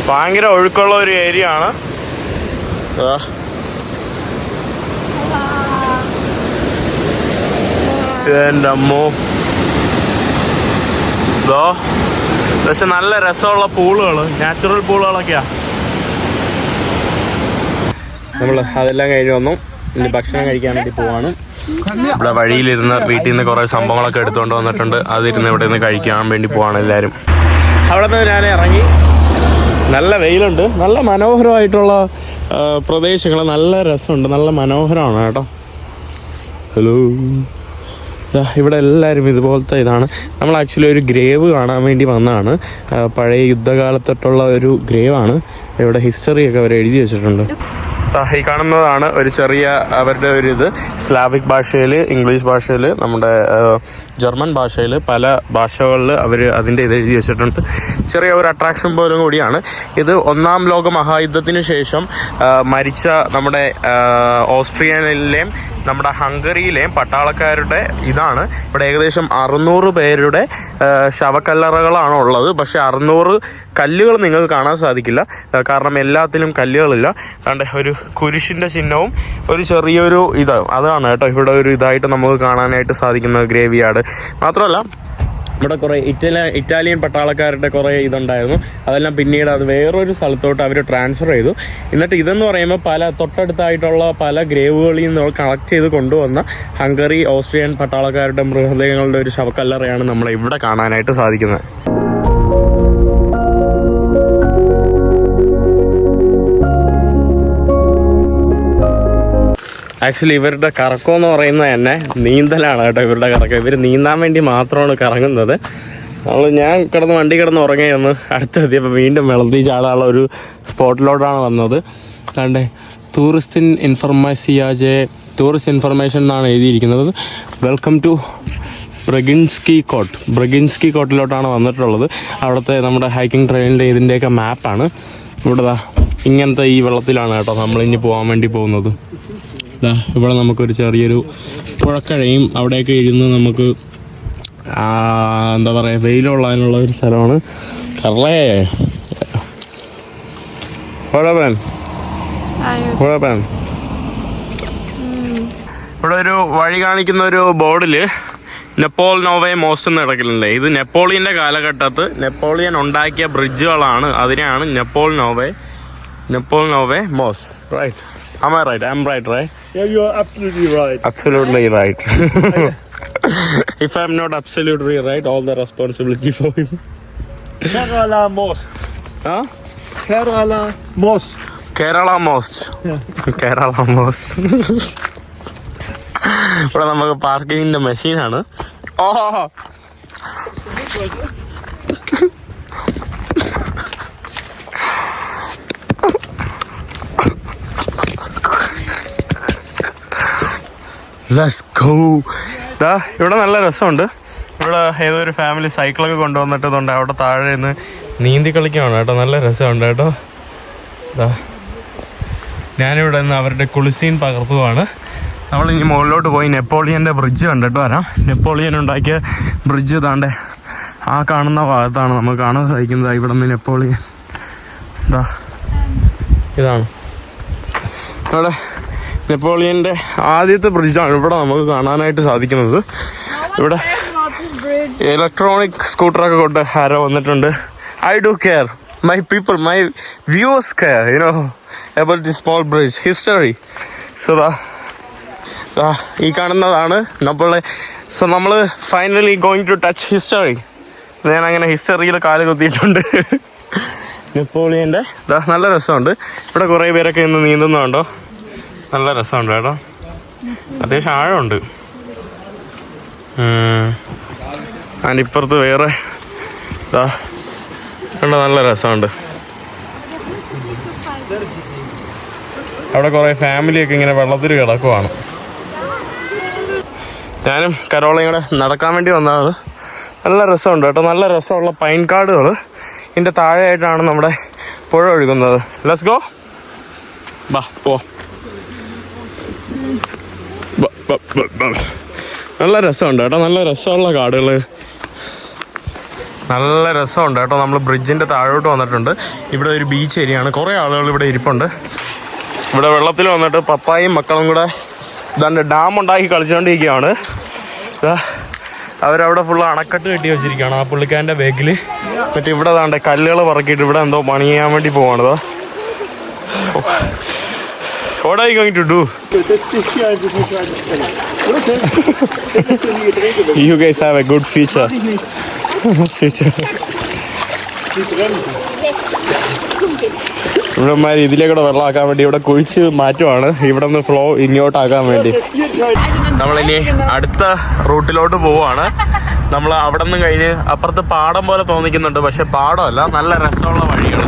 ഭയങ്കര ഒഴുക്കുള്ള ഒരു ഏരിയ ആണ്. എൻ്റെ അമ്മോ, ഇതോ പക്ഷെ നല്ല രസമുള്ള പൂളുകൾ, നാച്ചുറൽ പൂളുകളൊക്കെയാ. നമ്മൾ അതെല്ലാം കഴിഞ്ഞ് വന്നു. ഇനി ഭക്ഷണം കഴിക്കാൻ വേണ്ടി പോവാണ്. ഇവിടെ വഴിയിലിരുന്ന് വീട്ടിൽ നിന്ന് കുറേ സംഭവങ്ങളൊക്കെ എടുത്തുകൊണ്ട് വന്നിട്ടുണ്ട്. അതിരുന്ന് ഇവിടെ നിന്ന് കഴിക്കാൻ വേണ്ടി പോവാണ് എല്ലാവരും. അവിടെ നിന്ന് ഞാൻ ഇറങ്ങി. നല്ല വെയിലുണ്ട്. നല്ല മനോഹരമായിട്ടുള്ള പ്രദേശങ്ങൾ. നല്ല രസമുണ്ട്. നല്ല മനോഹരമാണ് കേട്ടോ. ഹലോ, ഇവിടെ എല്ലാവരും ഇതുപോലത്തെ ഇതാണ്. നമ്മൾ ആക്ച്വലി ഒരു ഗ്രേവ് കാണാൻ വേണ്ടി വന്നതാണ്. പഴയ യുദ്ധകാലത്തൊട്ടുള്ള ഒരു ഗ്രേവാണ്. ഇവിടെ ഹിസ്റ്ററിയൊക്കെ അവർ എഴുതി വെച്ചിട്ടുണ്ട്. ഈ കാണുന്നതാണ് ഒരു ചെറിയ അവരുടെ ഒരു ഇത്. സ്ലാവിക് ഭാഷയിൽ, ഇംഗ്ലീഷ് ഭാഷയിൽ, നമ്മുടെ ജർമ്മൻ ഭാഷയിൽ, പല ഭാഷകളിൽ അവർ അതിൻ്റെ ഇത് എഴുതി വെച്ചിട്ടുണ്ട്. ചെറിയ ഒരു അട്രാക്ഷൻ പോലും കൂടിയാണ് ഇത്. ഒന്നാം ലോക മഹായുദ്ധത്തിന് ശേഷം മരിച്ച നമ്മുടെ ഓസ്ട്രിയയിലെയും നമ്മുടെ ഹംഗറിയിലെയും പട്ടാളക്കാരുടെ ഇതാണ്. ഇവിടെ ഏകദേശം 600 പേരുടെ ശവക്കല്ലറകളാണ് ഉള്ളത്. പക്ഷേ 600 കല്ലുകൾ നിങ്ങൾക്ക് കാണാൻ സാധിക്കില്ല. കാരണം എല്ലാത്തിലും കല്ലുകളില്ല. അതുകൊണ്ട് ഒരു കുരിശിൻ്റെ ചിഹ്നവും ഒരു ചെറിയൊരു അതാണ് കേട്ടോ ഇവിടെ ഒരു ഇതായിട്ട് നമുക്ക് കാണാനായിട്ട് സാധിക്കുന്ന ഗ്രേവ് യാർഡ്. മാത്രമല്ല ഇവിടെ കുറേ ഇറ്റാലിയൻ പട്ടാളക്കാരുടെ കുറേ ഇതുണ്ടായിരുന്നു. അതെല്ലാം പിന്നീട് അത് വേറൊരു സ്ഥലത്തോട്ട് അവർ ട്രാൻസ്ഫർ ചെയ്തു. എന്നിട്ട് ഇതെന്ന് പറയുമ്പോൾ പല തൊട്ടടുത്തായിട്ടുള്ള പല ഗ്രേവുകളിൽ നിന്ന് കളക്ട് ചെയ്ത് കൊണ്ടുവന്ന ഹംഗറി, ഓസ്ട്രിയൻ പട്ടാളക്കാരുടെ മൃതദേഹങ്ങളുടെ ഒരു ശവക്കല്ലറയാണ് നമ്മളെ ഇവിടെ കാണാനായിട്ട് സാധിക്കുന്നത്. ആക്ച്വലി ഇവരുടെ കറക്കം എന്ന് പറയുന്നത് തന്നെ നീന്തലാണ് കേട്ടോ. ഇവരുടെ കറക്കം ഇവർ നീന്താൻ വേണ്ടി മാത്രമാണ് കറങ്ങുന്നത്. ഞാൻ വണ്ടി കിടന്ന് ഉറങ്ങിയെന്ന് അടുത്തെത്തിയപ്പോൾ വീണ്ടും വെള്ളത്തിൽ ചാടാനുള്ള ഒരു സ്പോട്ടിലോട്ടാണ് വന്നത്. കണ്ടേ ടൂറിസ്റ്റ് ഇൻഫർമേഷൻ എന്നാണ് എഴുതിയിരിക്കുന്നത്. വെൽക്കം ടു ബ്രഗിൻസ്കി കോട്ടിലോട്ടാണ് വന്നിട്ടുള്ളത്. അവിടുത്തെ നമ്മുടെ ഹൈക്കിംഗ് ട്രെയിനിൻ്റെ ഇതിൻ്റെയൊക്കെ മാപ്പാണ്. ഇവിടെ ഇങ്ങനത്തെ ഈ വെള്ളത്തിലാണ് കേട്ടോ നമ്മളിനി പോകാൻ വേണ്ടി പോകുന്നത്. ഇവിടെ നമുക്കൊരു ചെറിയൊരു പുഴക്കഴയും അവിടെയൊക്കെ ഇരുന്ന് നമുക്ക് എന്താ പറയുക വെയിലുള്ളതിനുള്ള ഒരു സ്ഥലമാണ്. ഇവിടെ ഒരു വഴി കാണിക്കുന്ന ഒരു ബോർഡിൽ നെപ്പോൾ നോവേ മോസ്റ്റ് എന്ന് കിടക്കലുണ്ട്. ഇത് നെപ്പോളിയൻ്റെ കാലഘട്ടത്ത് നെപ്പോളിയൻ ഉണ്ടാക്കിയ ബ്രിഡ്ജുകളാണ്. അതിനെയാണ് നെപ്പോൾ നോവേ മോസ്റ്റ്. Right? Am I right? I'm right? Yeah, you are absolutely right. Absolutely right. If I'm not absolutely right, all the responsibility for him. Kerala Most. Huh? Kerala Most. Kerala Most. ഇവിടെ നമുക്ക് പാർക്കിങ്ങിന്റെ മെഷീനാണ്. ഓഹോ, ലെറ്റ്സ് ഗോ. ഇവിടെ നല്ല രസമുണ്ട്. ഇവിടെ ഏതൊരു family സൈക്കിളൊക്കെ കൊണ്ടുവന്നിട്ടുണ്ട്. അവിടെ താഴെ നിന്ന് നീന്തി കളിക്കുകയാണ് കേട്ടോ. നല്ല രസമുണ്ട് കേട്ടോ. ഞാനിവിടെ നിന്ന് അവരുടെ കുളിസീൻ പകർത്തുവാണ്. നമ്മളിനി മുകളിലോട്ട് പോയി നെപ്പോളിയൻ്റെ ബ്രിഡ്ജ് കണ്ടിട്ട് വരാം. നെപ്പോളിയൻ ഉണ്ടാക്കിയ ബ്രിഡ്ജ് താണ്ടെ ആ കാണുന്ന ഭാഗത്താണ് നമുക്ക് കാണാൻ സാധിക്കുന്നത്. ഇവിടെ നിന്ന് നെപ്പോളിയൻ ഇതാണ് അവിടെ നെപ്പോളിയൻ്റെ ആദ്യത്തെ ബ്രിഡ്ജാണ് ഇവിടെ നമുക്ക് കാണാനായിട്ട് സാധിക്കുന്നത്. ഇവിടെ ഇലക്ട്രോണിക് സ്കൂട്ടറൊക്കെ കൊണ്ട് ആരോ വന്നിട്ടുണ്ട്. I do care, my people, my viewers care, you know about the small bridge history. So ഈ കാണുന്നതാണ് നമ്മൾ finally going to touch history. ഞാൻ അങ്ങനെ ഹിസ്റ്ററിയിൽ കാല് കുത്തിയിട്ടുണ്ട്. നെപ്പോളിയൻ്റെ നല്ല രസമുണ്ട്. ഇവിടെ കുറേ പേരൊക്കെ ഇന്ന് നീന്തുന്നുണ്ടോ. നല്ല രസമുണ്ട് കേട്ടോ. അത്യാവശ്യം ആഴമുണ്ട്. അതിൻ്റെ ഇപ്പുറത്ത് വേറെ നല്ല രസമുണ്ട്. അവിടെ കുറേ ഫാമിലിയൊക്കെ ഇങ്ങനെ വെള്ളത്തിൽ കിടക്കുവാണ്. ഞാനും കരോളയും കൂടെ നടക്കാൻ വേണ്ടി വന്നതാണ്. നല്ല രസമുണ്ട് കേട്ടോ. നല്ല രസമുള്ള പൈൻ കാടുകൾ. ഇതിൻ്റെ താഴെയായിട്ടാണ് നമ്മുടെ പുഴ ഒഴുകുന്നത്. Let's go. പോ. നല്ല രസമുണ്ട് കേട്ടോ. നല്ല രസമുള്ള കാടുകൾ. നല്ല രസമുണ്ട് കേട്ടോ. നമ്മൾ ബ്രിഡ്ജിൻ്റെ താഴോട്ട് വന്നിട്ടുണ്ട്. ഇവിടെ ഒരു ബീച്ച് ഏരിയയാണ്. കുറേ ആളുകൾ ഇവിടെ ഇരിപ്പുണ്ട്. ഇവിടെ വെള്ളത്തിൽ വന്നിട്ട് പപ്പായും മക്കളും കൂടെ ഇതാണ്ട് ഡാം ഉണ്ടാക്കി കളിച്ചുകൊണ്ടിരിക്കുകയാണ്. അവരവിടെ ഫുള്ള് അണക്കെട്ട് കെട്ടി വെച്ചിരിക്കുകയാണ് ആ പുള്ളിക്കാരൻ്റെ ബാക്കിൽ. എന്നിട്ട് ഇവിടെ താണ്ടെ കല്ലുകൾ പറക്കിയിട്ട് ഇവിടെ എന്തോ പണി ചെയ്യാൻ വേണ്ടി പോവാണ്. What are you going to do? You guys have a good future. ഇവിടെമാര് ഇതിലേക്കൂടെ വെള്ളമാക്കാൻ വേണ്ടി ഇവിടെ കുഴിച്ച് മാറ്റുവാണ്. ഇവിടെ നിന്ന് ഫ്ലോ ഇങ്ങോട്ടാക്കാൻ വേണ്ടി. നമ്മളിനി അടുത്ത റൂട്ടിലോട്ട് പോവാണ്. നമ്മൾ അവിടെ നിന്ന് കഴിഞ്ഞ് അപ്പുറത്ത് പാടം പോലെ തോന്നിക്കുന്നുണ്ട്. പക്ഷെ പാടമല്ല, നല്ല രസമുള്ള വഴികൾ.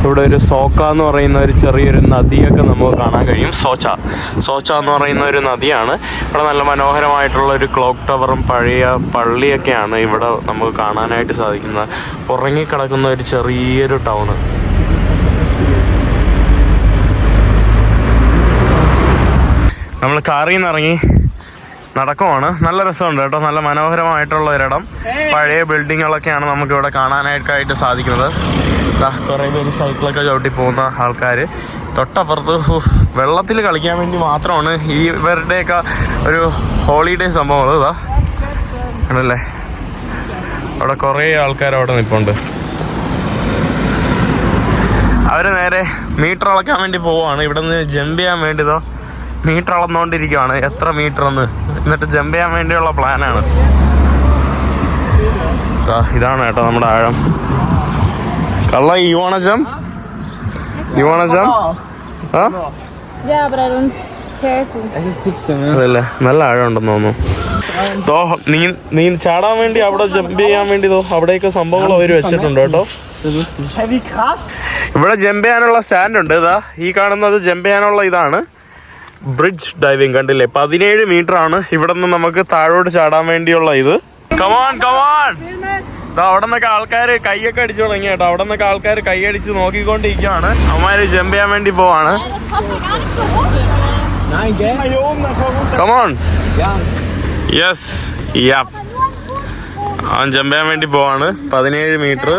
ഇവിടെ ഒരു സോക്ക എന്ന് പറയുന്ന ഒരു ചെറിയൊരു നദിയൊക്കെ നമുക്ക് കാണാൻ കഴിയും. സോച്ച എന്ന് പറയുന്ന ഒരു നദിയാണ്. ഇവിടെ നല്ല മനോഹരമായിട്ടുള്ള ഒരു ക്ലോക്ക് ടവറും പഴയ പള്ളിയൊക്കെയാണ് ഇവിടെ നമുക്ക് കാണാനായിട്ട് സാധിക്കുന്നത്. ഉറങ്ങിക്കിടക്കുന്ന ഒരു ചെറിയൊരു ടൗണ്. നമ്മൾ കാറിൽ നിന്ന് ഇറങ്ങി നടക്കുവാണ്. നല്ല രസമുണ്ട് കേട്ടോ. നല്ല മനോഹരമായിട്ടുള്ള ഒരിടം. പഴയ ബിൽഡിങ്ങുകളൊക്കെയാണ് നമുക്കിവിടെ കാണാനായിട്ട് സാധിക്കുന്നത്. കുറേ പേര് സൈക്കിളൊക്കെ ചവിട്ടി പോകുന്ന ആൾക്കാർ. തൊട്ടപ്പുറത്ത് വെള്ളത്തിൽ കളിക്കാൻ വേണ്ടി മാത്രമാണ് ഇവരുടെയൊക്കെ ഒരു ഹോളിഡേ സംഭവം. ഇതാ ആണല്ലേ, അവിടെ കുറേ ആൾക്കാർ അവിടെ നിൽപ്പുണ്ട്. അവർ നേരെ മീറ്റർ അളക്കാൻ വേണ്ടി പോവുകയാണ്. ഇവിടെ നിന്ന് ജമ്പ് ചെയ്യാൻ വേണ്ടിയതോ മീറ്റർ അളന്നുകൊണ്ടിരിക്കുകയാണ്, എത്ര മീറ്റർ എന്ന്. എന്നിട്ട് ജമ്പ് ചെയ്യാൻ വേണ്ടിയുള്ള പ്ലാനാണ്. ഇതാണ് കേട്ടോ നമ്മുടെ ആഴം. കള്ള യുവാണജം Ja, aber dann fährst du. Es ist 17, ja. അതല്ലേ, നല്ല ആഴം ഉണ്ടെന്ന് തോന്നുന്നു. നീ ചാടാൻ വേണ്ടി അവിടെ ജമ്പ് ചെയ്യാൻ വേണ്ടി അവിടെയൊക്കെ സംഭവങ്ങൾ അവർ വെച്ചിട്ടുണ്ട് കേട്ടോ. Hey, wie krass! ഇവിടെ ജമ്പ് ചെയ്യാനുള്ള സ്റ്റാൻഡ് ഉണ്ട്. ഇതാ ഈ കാണുന്നത് ജമ്പ് ചെയ്യാനുള്ള ഇതാണ് ബ്രിഡ്ജ് ഡൈവിങ്. കണ്ടില്ലേ, 17 മീറ്റർ ആണ് ഇവിടെ നിന്ന് നമുക്ക് താഴോട്ട് ചാടാൻ വേണ്ടിയുള്ള ഇത്. Come on come on. അവിടെ നിന്നൊക്കെ ആൾക്കാർ കൈയൊക്കെ അടിച്ചു തുടങ്ങി കേട്ടോ. അവിടെ നിന്നൊക്കെ ആൾക്കാർ കൈയടിച്ച് നോക്കിക്കൊണ്ടിരിക്കുകയാണ്. അവന്മാര് ജമ്പ് ചെയ്യാൻ വേണ്ടി പോവാണ്. Nein, gell? Come on. Ja. Yes, അവൻ ജമ്പ് ചെയ്യാൻ വേണ്ടി പോവാണ്. 17 metre.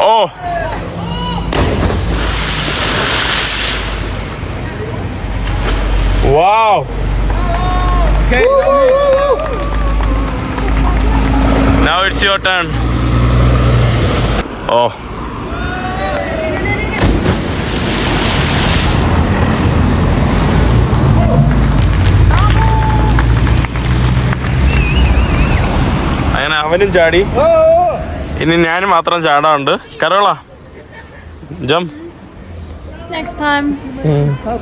Oh wow. Okay, Now it's your turn. Oh. അങ്ങനെ അവനും ചാടി. ഇനി ഞാനും മാത്രം ചാടാറുണ്ട്. Carola jump. Next time.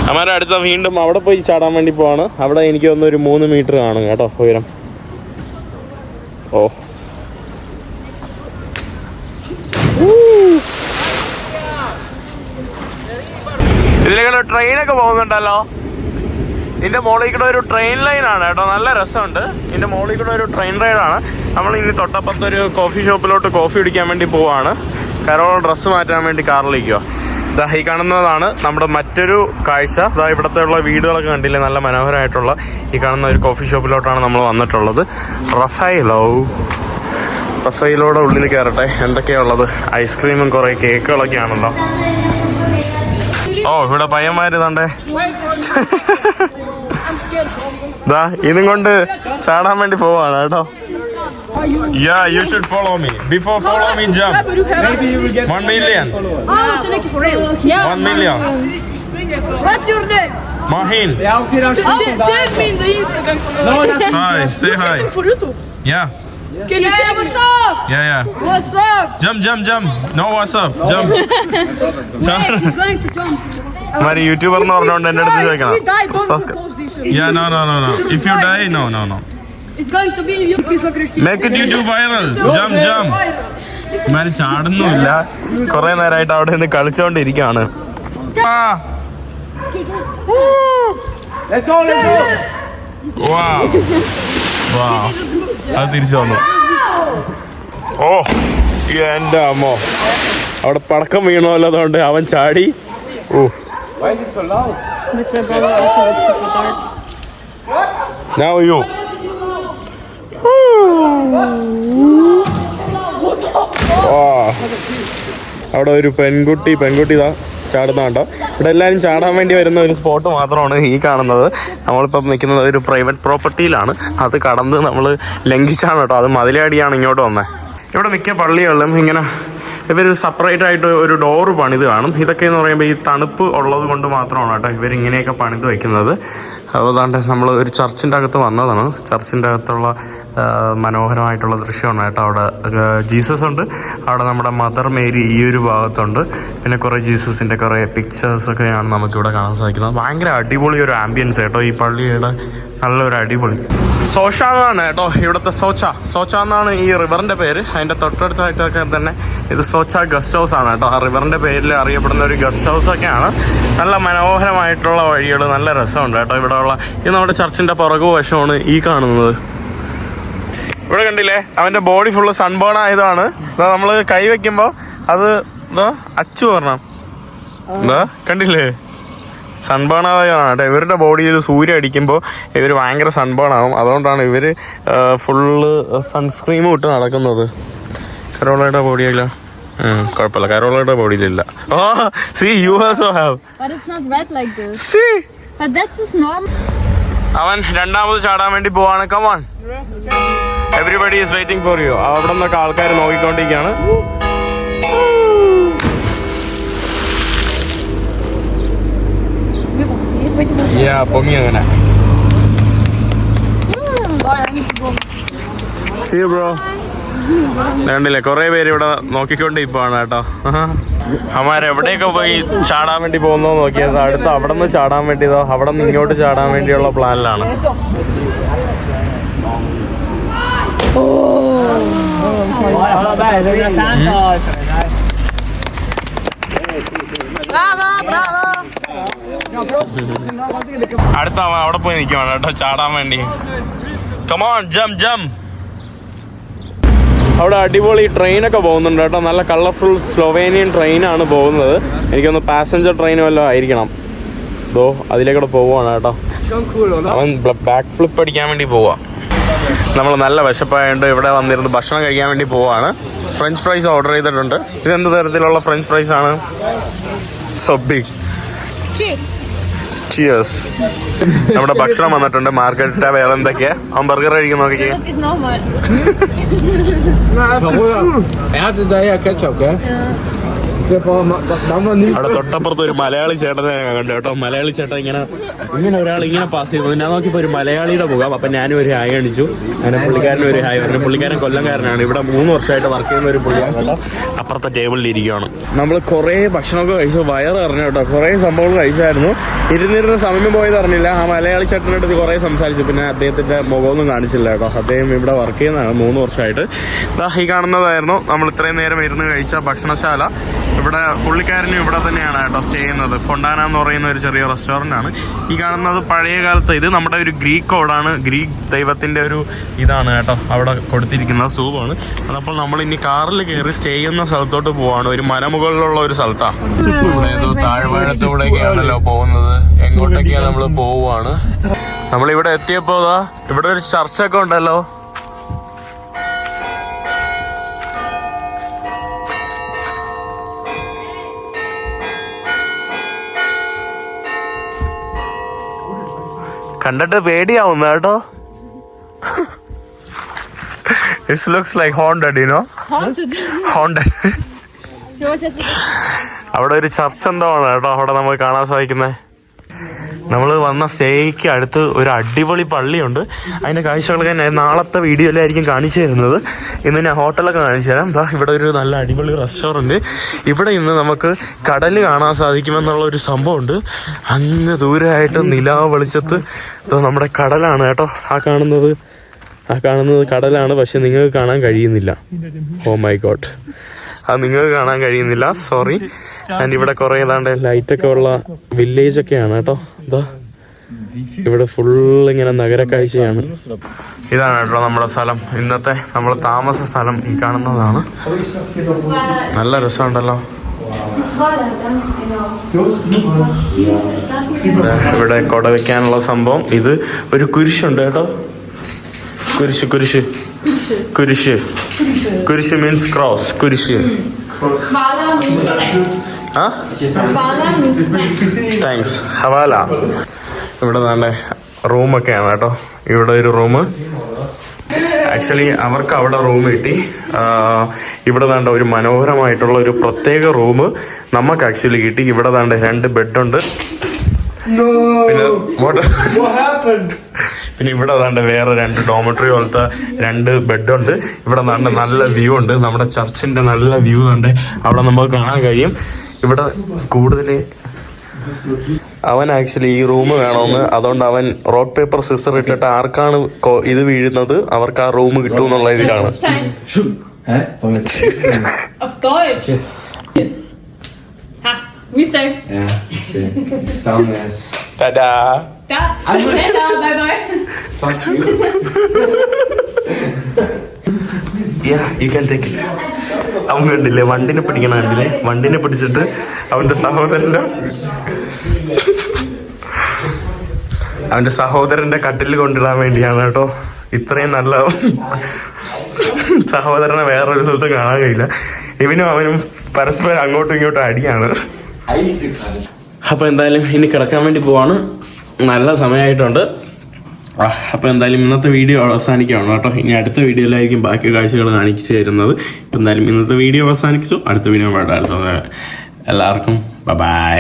അമ്മാരെ അടുത്ത വീണ്ടും അവിടെ പോയി ചാടാൻ വേണ്ടി പോവാണ്. അവിടെ എനിക്ക് തോന്നുന്നു ഒരു 3 മീറ്റർ കാണും കേട്ടോ ഉയരം. ഓ ഇതിലേക്കുള്ള ട്രെയിനൊക്കെ പോകുന്നുണ്ടല്ലോ. ഇതിന്റെ മുകളിൽ കൂടെ ഒരു ട്രെയിൻ ലൈനാണ് കേട്ടോ, നല്ല രസമുണ്ട്. ഇതിന്റെ മുകളിൽ കൂടെ ഒരു ട്രെയിൻ റൈഡാണ്. നമ്മൾ ഇനി തൊട്ടപ്പുറത്തൊരു കോഫി ഷോപ്പിലോട്ട് കോഫി കുടിക്കാൻ വേണ്ടി പോവാണ്. കരോൾ ഡ്രസ്സ് മാറ്റാൻ വേണ്ടി കാറിലേക്കോ. ഇതാ ഈ കാണുന്നതാണ് നമ്മുടെ മറ്റൊരു കാഴ്ച. ഇതാ ഇവിടുത്തെ ഉള്ള വീടുകളൊക്കെ കണ്ടില്ലേ, നല്ല മനോഹരമായിട്ടുള്ള. ഈ കാണുന്ന ഒരു കോഫി ഷോപ്പിലോട്ടാണ് നമ്മൾ വന്നിട്ടുള്ളത്. റഫൈലോടെ ഉള്ളിൽ കയറട്ടെ. എന്തൊക്കെയാ ഉള്ളത്? ഐസ്ക്രീമും കുറേ കേക്കുകളൊക്കെ ആണല്ലോ. ഓ ഇവിടെ പയ്യന്മാര് തണ്ടേ ദാ ഇതും കൊണ്ട് ചാടാൻ വേണ്ടി പോവാണ് കേട്ടോ. Yeah, you should follow me. Before follow me, jump. Maybe you will get 1 million. Yeah. 1 million. What's your name? Mahin. Ja, okay, dann schaut man da. Tag me in the Instagram. No, that's Hi, say hi. For YouTube. Yeah. Can you tag what's up? Yeah. What's up? Jump. No, what's up? Jump. He's going to jump. മാരി YouTuber എന്ന് പറഞ്ഞുകൊണ്ട് എൻ്റെ അടുത്ത് ചോദിക്കണം. If you die, don't post this. Yeah, no. If you die, no. It's going to be you, piece of Christian. Make it YouTube viral. Jump. മാരി ചാടുന്നുമില്ല. കുറെ നേരമായിട്ട് അവിടെ നിന്ന് കളിച്ചോണ്ടിരിക്കുകയാണ്. Let's go. Wow. അത് തിരിച്ചു വന്നു. ഓ എൻ്റെ അമ്മോ, അവിടെ പടക്കം വീണല്ലോ. അതുകൊണ്ട് അവൻ ചാടി. Why is it so loud? Mit der Ball also wird super dark. Now you. അവിടെ ഒരു പെൺകുട്ടി ഇതാ ചാടുന്ന കണ്ടോ. ഇവിടെ എല്ലാവരും ചാടാൻ വേണ്ടി വരുന്ന ഒരു സ്പോട്ട് മാത്രമാണ് ഈ കാണുന്നത്. നമ്മളിപ്പം നിൽക്കുന്നത് ഒരു പ്രൈവറ്റ് പ്രോപ്പർട്ടിയിലാണ്. അത് കടന്ന് നമ്മൾ ലംഘിച്ചാണ് കേട്ടോ. അത് മതിലടിയാണ് ഇങ്ങോട്ട് വന്നത്. ഇവിടെ മിക്ക പള്ളികളിലും ഇങ്ങനെ ഇവർ സെപ്പറേറ്റ് ആയിട്ട് ഒരു ഡോറ് പണിത് കാണും. ഇതൊക്കെ എന്ന് പറയുമ്പോൾ ഈ തണുപ്പ് ഉള്ളത് കൊണ്ട് മാത്രമാണ് കേട്ടോ ഇവരിങ്ങനെയൊക്കെ പണിത് വയ്ക്കുന്നത്. അതുകൊണ്ട് നമ്മൾ ഒരു ചർച്ചിൻ്റെ അകത്ത് വന്നതാണ്. ചർച്ചിൻ്റെ അകത്തുള്ള മനോഹരമായിട്ടുള്ള ദൃശ്യമാണ് കേട്ടോ. അവിടെ ജീസസ് ഉണ്ട്, അവിടെ നമ്മുടെ മദർ മേരി ഈ ഒരു ഭാഗത്തുണ്ട്. പിന്നെ കുറേ ജീസസിൻ്റെ കുറേ പിക്ചേഴ്സൊക്കെയാണ് നമുക്കിവിടെ കാണാൻ സാധിക്കുന്നത്. ഭയങ്കര അടിപൊളി ഒരു ആംബിയൻസ് കേട്ടോ ഈ പള്ളിയുടെ, നല്ലൊരു അടിപൊളി. സോച്ച എന്നാണ് കേട്ടോ ഇവിടുത്തെ സോച്ച എന്നാണ് ഈ റിവറിൻ്റെ പേര്. അതിൻ്റെ തൊട്ടടുത്തായിട്ടൊക്കെ തന്നെ ഇത് സോച്ച ഗസ്റ്റ് ഹൗസ് ആണ് കേട്ടോ. ആ റിവറിൻ്റെ പേരിൽ അറിയപ്പെടുന്ന ഒരു ഗസ്റ്റ് ഹൗസൊക്കെയാണ്. നല്ല മനോഹരമായിട്ടുള്ള വഴികൾ, നല്ല രസമുണ്ട് കേട്ടോ ഇവിടെ ഉള്ള. ഇത് നമ്മുടെ ചർച്ചിൻ്റെ പുറകു വശമാണ് ഈ കാണുന്നത്. ഇവിടെ കണ്ടില്ലേ, അവൻ്റെ ബോഡി ഫുള്ള് സൺബേൺ ആയതാണ്. നമ്മൾ കൈ വയ്ക്കുമ്പോൾ അത് അച്ചു പറഞ്ഞ കണ്ടില്ലേ, സൺബേൺ ആവുകയാണ് കേട്ടോ. ഇവരുടെ ബോഡിയിൽ സൂര്യ അടിക്കുമ്പോൾ ഇവർ ഭയങ്കര സൺബേൺ ആവും. അതുകൊണ്ടാണ് ഇവർ ഫുള്ള് സൺസ്ക്രീം ഇട്ട് നടക്കുന്നത്. കരോളയുടെ ബോഡിയല്ല കുഴപ്പമില്ല, കരോളയുടെ ബോഡിയിലില്ല. Oh see you also have. But it's not red like this. See But that's just normal. അവൻ രണ്ടാമത് ചാടാൻ വേണ്ടി പോവാണ്. Come on, everybody is waiting for you. അവിടെ നിന്നൊക്കെ ആൾക്കാർ നോക്കിക്കൊണ്ടിരിക്കുകയാണ്. പൊങ്ങി അങ്ങനെ. See you bro. കണ്ടില്ലേ, കുറെ പേര് ഇവിടെ നോക്കിക്കൊണ്ടിരിപ്പാണ് കേട്ടോ. അവന്മാരെവിടെയൊക്കെ പോയി ചാടാൻ വേണ്ടി പോകുന്നോ നോക്കിയത്. അടുത്ത് അവിടെ നിന്ന് ചാടാൻ വേണ്ടിയതോ അവിടെ നിന്ന് ഇങ്ങോട്ട് ചാടാൻ വേണ്ടിയുള്ള പ്ലാനിലാണ്. അടുത്ത അവൻ അവിടെ പോയി നിൽക്കുവാണ് കേട്ടോ ചാടാൻ വേണ്ടി. Come on jump jump. അവിടെ അടിപൊളി ട്രെയിനൊക്കെ പോകുന്നുണ്ട് കേട്ടോ. നല്ല കളർഫുൾ സ്ലൊവേനിയൻ ട്രെയിനാണ് പോകുന്നത്. എനിക്കൊന്ന് പാസഞ്ചർ ട്രെയിൻ വല്ലതും ആയിരിക്കണം. ഇതോ അതിലേക്കൂടെ പോവുകയാണ് കേട്ടോ. അവൻ ബാക്ക് ഫ്ലിപ്പ് അടിക്കാൻ വേണ്ടി പോവാ. നമ്മൾ നല്ല വിശപ്പായതുകൊണ്ട് ഇവിടെ വന്നിരുന്ന് ഭക്ഷണം കഴിക്കാൻ വേണ്ടി പോവാണ്. ഫ്രഞ്ച് ഫ്രൈസ് ഓർഡർ ചെയ്തിട്ടുണ്ട്. ഇതെന്ത് തരത്തിലുള്ള ഫ്രഞ്ച് ഫ്രൈസ് ആണ്? So big. ചിയേഴ്സ്. നമ്മുടെ ഭക്ഷണം വന്നിട്ടുണ്ട്. മാർക്കറ്റ് വേറെ എന്തൊക്കെയാ? അവൻ ബർഗർ കഴിക്കുന്ന നോക്കിക്കേ. Das ist normal. Er hatte da ja Ketchup, gell? അവിടെ തൊട്ടപ്പുറത്ത് ഒരു മലയാളി ചേട്ടനെ ഞാൻ കണ്ടു കേട്ടോ. മലയാളി ചേട്ടൻ ഇങ്ങനെ ഒരാൾ ഇങ്ങനെ പാസ് ചെയ്തു. ഞാൻ നോക്കിയപ്പോൾ ഒരു മലയാളിയുടെ മുഖം. അപ്പം ഞാനും ഒരു ഹായ് കാണിച്ചു. അങ്ങനെ പുള്ളിക്കാരനും ഒരു ഹായ് പറഞ്ഞു. പുള്ളിക്കാരൻ കൊല്ലംകാരനാണ്. ഇവിടെ 3 വർഷമായിട്ട് വർക്ക് ചെയ്യുന്ന ഒരു പുള്ളിക്കാരൻ അപ്പുറത്തെ ടേബിളിൽ ഇരിക്കുകയാണ്. നമ്മൾ കുറേ ഭക്ഷണമൊക്കെ കഴിച്ചു. വയറ് അറിഞ്ഞു കേട്ടോ. കുറേ സംഭവങ്ങൾ കഴിച്ചായിരുന്നു. ഇരുന്നിരുന്ന സമയം പോയത് അറിഞ്ഞില്ല. ആ മലയാളി ചേട്ടൻ്റെ അടുത്ത് കുറേ സംസാരിച്ചു. പിന്നെ അദ്ദേഹത്തിൻ്റെ മുഖമൊന്നും കാണിച്ചില്ല കേട്ടോ. അദ്ദേഹം ഇവിടെ വർക്ക് ചെയ്യുന്നതാണ് 3 വർഷമായിട്ട്. ഈ കാണുന്നതായിരുന്നു നമ്മൾ ഇത്രയും നേരം ഇരുന്ന് കഴിച്ച ഭക്ഷണശാല. ഇവിടെ പുള്ളിക്കാരനും ഇവിടെ തന്നെയാണ് കേട്ടോ സ്റ്റേ ചെയ്യുന്നത്. ഫൊണ്ടാന എന്ന് പറയുന്ന ഒരു ചെറിയ റെസ്റ്റോറൻ്റ് ആണ്. ഈ കാണുന്നത് പഴയ കാലത്ത് ഇത് നമ്മുടെ ഒരു ഗ്രീക്ക് കോഡാണ്. ഗ്രീക്ക് ദൈവത്തിൻ്റെ ഒരു ഇതാണ് കേട്ടോ അവിടെ കൊടുത്തിരിക്കുന്നത്. സൂപാണ്. അതപ്പോൾ നമ്മൾ ഇനി കാറിൽ കയറി സ്റ്റേ ചെയ്യുന്ന സ്ഥലത്തോട്ട് പോവാണ്. ഒരു മലമുകളിലുള്ള ഒരു സ്ഥലത്താണ്. ഇവിടെ ഏതോ താഴ്വാരത്തൂടെയൊക്കെയാണല്ലോ പോകുന്നത്. എങ്ങോട്ടൊക്കെയാണ് നമ്മൾ പോവുകയാണ്. നമ്മളിവിടെ എത്തിയപ്പോൾ ഇവിടെ ഒരു ചർച്ചൊക്കെ ഉണ്ടല്ലോ. കണ്ടിട്ട് പേടിയാവുന്ന കേട്ടോ. It looks like haunted, you know? Haunted. അവിടെ ഒരു ചർച്ച എന്തോ ആണ് കേട്ടോ അവിടെ നമുക്ക് കാണാൻ സാധിക്കുന്നത്. നമ്മൾ വന്ന സ്റ്റേയ്ക്ക് അടുത്ത് ഒരു അടിപൊളി പള്ളിയുണ്ട്. അതിൻ്റെ കാഴ്ചകളൊക്കെ ഞാൻ നാളത്തെ വീഡിയോയിലായിരിക്കും കാണിച്ചു തരുന്നത്. ഇന്ന് ഞാൻ ഹോട്ടലൊക്കെ കാണിച്ചു തരാം. ഇവിടെ ഒരു നല്ല അടിപൊളി റെസ്റ്റോറൻറ്റ്. ഇവിടെ ഇന്ന് നമുക്ക് കടൽ കാണാൻ സാധിക്കുമെന്നുള്ള ഒരു സംഭവമുണ്ട്. അങ്ങ് ദൂരമായിട്ട് നിലാവ് വെളിച്ചത്ത് നമ്മുടെ കടലാണ് കേട്ടോ. ആ കാണുന്നത് കടലാണ്. പക്ഷെ നിങ്ങൾക്ക് കാണാൻ കഴിയുന്നില്ല. ഓ മൈ ഗോഡ്, അത് നിങ്ങൾക്ക് കാണാൻ കഴിയുന്നില്ല. സോറി. ആൻഡ് ഇവിടെ കുറേ ഏതാണ്ട് ലൈറ്റൊക്കെ ഉള്ള വില്ലേജ് ഒക്കെയാണ് കേട്ടോ. ഇവിടെ ഫുള്ള് ഇങ്ങനെ നഗര കാഴ്ചയാണ്. ഇതാണ് കേട്ടോ നമ്മുടെ സ്ഥലം. ഇന്നത്തെ നമ്മുടെ താമസ സ്ഥലം ഈ കാണുന്നതാണ്. നല്ല രസമുണ്ടല്ലോ. ഇവിടെ കൊട വെക്കാനുള്ള സംഭവം. ഇത് ഒരു കുരിശുണ്ട് കേട്ടോ. കുരിശ് മീൻസ് ക്രോസ്. കുരിശ്. താങ്ക്സ്. ഹവാല. ഇവിടെ നല്ല റൂമൊക്കെയാണ് കേട്ടോ. ഇവിടെ ഒരു റൂം. ആക്ച്വലി അവർക്ക് അവിടെ റൂം കിട്ടി. ഇവിടെ ദാണ്ട ഒരു മനോഹരമായിട്ടുള്ള ഒരു പ്രത്യേക റൂം നമുക്ക് ആക്ച്വലി കിട്ടി. ഇവിടെ ദാണ്ട 2 ബെഡുണ്ട്. പിന്നെ ഇവിടെ ദാണ്ട വേറെ 2 ഡോമറ്ററി പോലത്തെ 2 ബെഡുണ്ട്. ഇവിടെ ദാണ്ട നല്ല വ്യൂ ഉണ്ട്. നമ്മുടെ ചർച്ചിന്റെ നല്ല വ്യൂ ഉണ്ട് അവിടെ നമുക്ക് കാണാൻ കഴിയും. ഇവിടെ കൂടുതൽ അവൻ ആക്ച്വലി ഈ റൂം വേണമെന്ന്, അതുകൊണ്ട് അവൻ റോക്ക് പേപ്പർ സിസർ ഇട്ടിട്ട് ആർക്കാണ് ഇത് വീഴുന്നത് അവർക്ക് ആ റൂം കിട്ടും എന്നുള്ള ഇതിലാണ്. Auf Deutsch. Ha, wie ist der? Ja, down is. Ta-da. Da, bye bye. Yeah, you can take it. അവൻ കണ്ടില്ലേ വണ്ടിനെ പിടിക്കണം. കണ്ടില്ലേ വണ്ടിനെ പിടിച്ചിട്ട് അവന്റെ സഹോദരന്റെ അവൻ്റെ സഹോദരൻ്റെ കട്ടിൽ കൊണ്ടിടാൻ വേണ്ടിയാണ് കേട്ടോ. ഇത്രയും നല്ല സഹോദരനെ വേറൊരു സ്ഥലത്ത് കാണാൻ കഴിയില്ല. ഇവനും അവനും പരസ്പരം അങ്ങോട്ടും ഇങ്ങോട്ടും അടിയാണ്. അപ്പോൾ എന്തായാലും ഇനി കിടക്കാൻ വേണ്ടി പോവാണ്. നല്ല സമയമായിട്ടുണ്ട്. അപ്പോൾ എന്തായാലും ഇന്നത്തെ വീഡിയോ അവസാനിക്കുകയാണ് കേട്ടോ. ഇനി അടുത്ത വീഡിയോയിലായിരിക്കും ബാക്കി കാഴ്ചകൾ കാണിച്ചു തരുന്നത്. ഇപ്പം എന്തായാലും ഇന്നത്തെ വീഡിയോ അവസാനിച്ചു. അടുത്ത വീഡിയോ എല്ലാവർക്കും ബൈ.